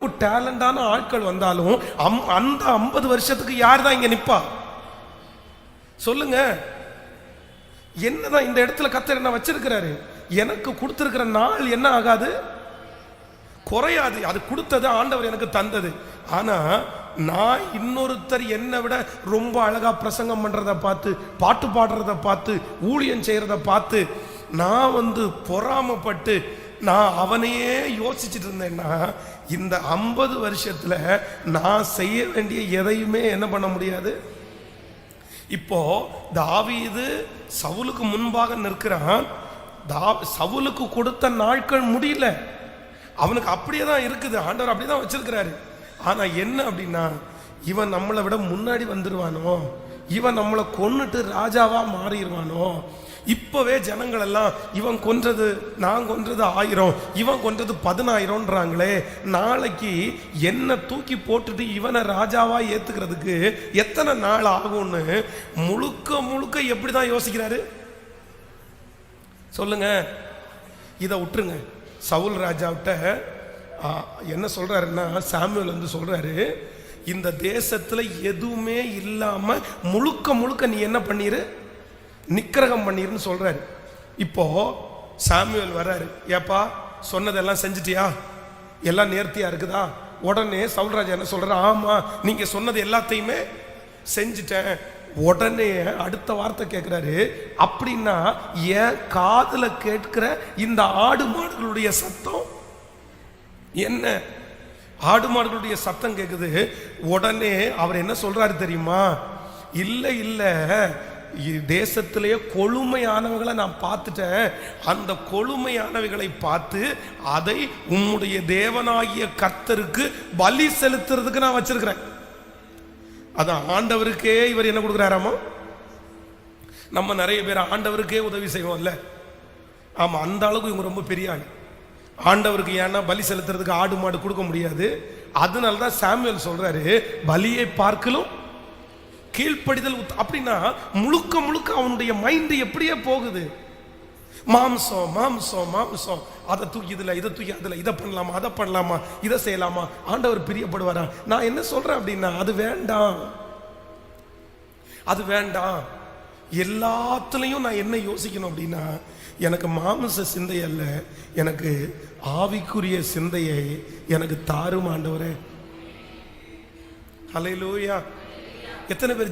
டேலண்டான ஆட்கள் வந்தாலும் அந்த 50 வருஷத்துக்கு யார் தான் இங்க நிப்பா சொல்லுங்க. என்னதான் இந்த இடத்துல கர்த்தர் என்ன வச்சிருக்கிறாரு? எனக்கு கொடுத்திருக்கிற நாள் என்ன ஆகாது, குறையாது. அது கொடுத்தது ஆண்டவர் எனக்கு தந்தது. ஆனா நான் இன்னொருத்தர் என்னை விட ரொம்ப அழகா பிரசங்கம் பண்றத பார்த்து, பாட்டு பாடுறத பார்த்து, ஊழியம் செய்யறத பார்த்து நான் பொறாமப்பட்டு நான் அவனையே யோசிச்சுட்டு இருந்தேன்னா இந்த 50 வருஷத்துல நான் செய்ய வேண்டிய எதையுமே என்ன பண்ண முடியாது. இப்போ தாவீது சவுலுக்கு முன்பாக நிற்கிறான். சவுலுக்கு கொடுத்த நாட்கள் முடியல, அவனுக்கு அப்படியே தான் இருக்குது. ஆண்டவர் அப்படியே வச்சிருக்கிறாரு. ஆனா என்ன அப்படின்னா, இவன் நம்மளை விட முன்னாடி வந்துருவானோ, இவன் நம்மளை கொன்னுட்டு ராஜாவா மாறிடுவானோ. இப்பவே ஜனங்கள் எல்லாம் இவன் கொன்றது, நான் கொன்றது 1000, இவன் கொன்றது 10000ன்றாங்களே, நாளைக்கு என்ன தூக்கி போட்டுட்டு இவனை ராஜாவா ஏத்துக்கிறதுக்கு எத்தனை நாள் ஆகும்னு முழுக்க முழுக்க எப்படிதான் யோசிக்கிறாரு சொல்லுங்க. இதை விட்டுருங்க. சவுல் ராஜாவிட்ட என்ன சொல்றாருன்னா, சாமுவேல் சொல்றாரு, இந்த தேசத்துல எதுவுமே இல்லாம முழுக்க முழுக்க நீ என்ன பண்ணிரு, நிக்கிரகம் பண்ணிருன்னு சொல்றாரு. இப்போ சாமுவேல் வர்றாரு, ஏப்பா சொன்னதெல்லாம் செஞ்சிட்டியா, எல்லாம் நேர்த்தியா இருக்குதா? உடனே சவுல் ராஜா என்ன சொல்றாரு, ஆமா நீங்க சொன்னது எல்லாத்தையுமே செஞ்சிட்டேன். உடனே அடுத்த வார்த்தை கேட்கிறாரு, அப்படின்னா என் காதுல கேட்கிற இந்த ஆடு மாடுகளுடைய சத்தம் என்ன? ஆடு மாடுகளுடைய சத்தம் கேக்குது. உடனே அவர் என்ன சொல்றாரு தெரியுமா, இல்ல இல்ல, தேசத்திலேயே கொழுமையானவர்களை நான் பார்த்துட்டேன். அந்த கொழுமையானவைகளை பார்த்து அதை உம்முடைய தேவனாகிய கர்த்தருக்கு பலி செலுத்துறதுக்கு நான் வச்சிருக்கிறேன். அதான் ஆண்டவருக்கே இவர் என்ன கொடுக்குறாராமா. நம்ம நிறைய பேர் ஆண்டவருக்கே உதவி செய்வோம்ல. ஆமா, அந்த அளவுக்கு இவங்க ரொம்ப பெரிய ஆள். ஆண்டவருக்கு ஏன்னா பலி செலுத்துறதுக்கு ஆடு மாடு கொடுக்க முடியாது. அதனாலதான் சாமுவேல் சொல்றாரு, பலியை பார்க்கலும் கீழ்ப்படிதல். அப்படின்னா முழுக்க முழுக்க அவனுடைய மைண்ட் எப்படியே போகுது, மாம்சம் மாம்சம் மாம்சம். அதை தூக்கி இதுல, இதை தூக்கி அதுல, இதை பண்ணலாமா, அதை பண்ணலாமா, இதை செய்யலாமா, ஆண்டவர் பிரியப்படுவாரா? நான் என்ன சொல்றேன் அப்படின்னா, அது வேண்டாம், அது வேண்டாம். எல்லாத்துலயும் நான் என்ன யோசிக்கணும் அப்படின்னா, எனக்கு மாம்ச சிந்தை அல்ல, எனக்கு ஆவிக்குரிய சிந்தையை எனக்கு தாரும் ஆண்டவரே. ஹல்லேலூயா. எத்தனை பேர்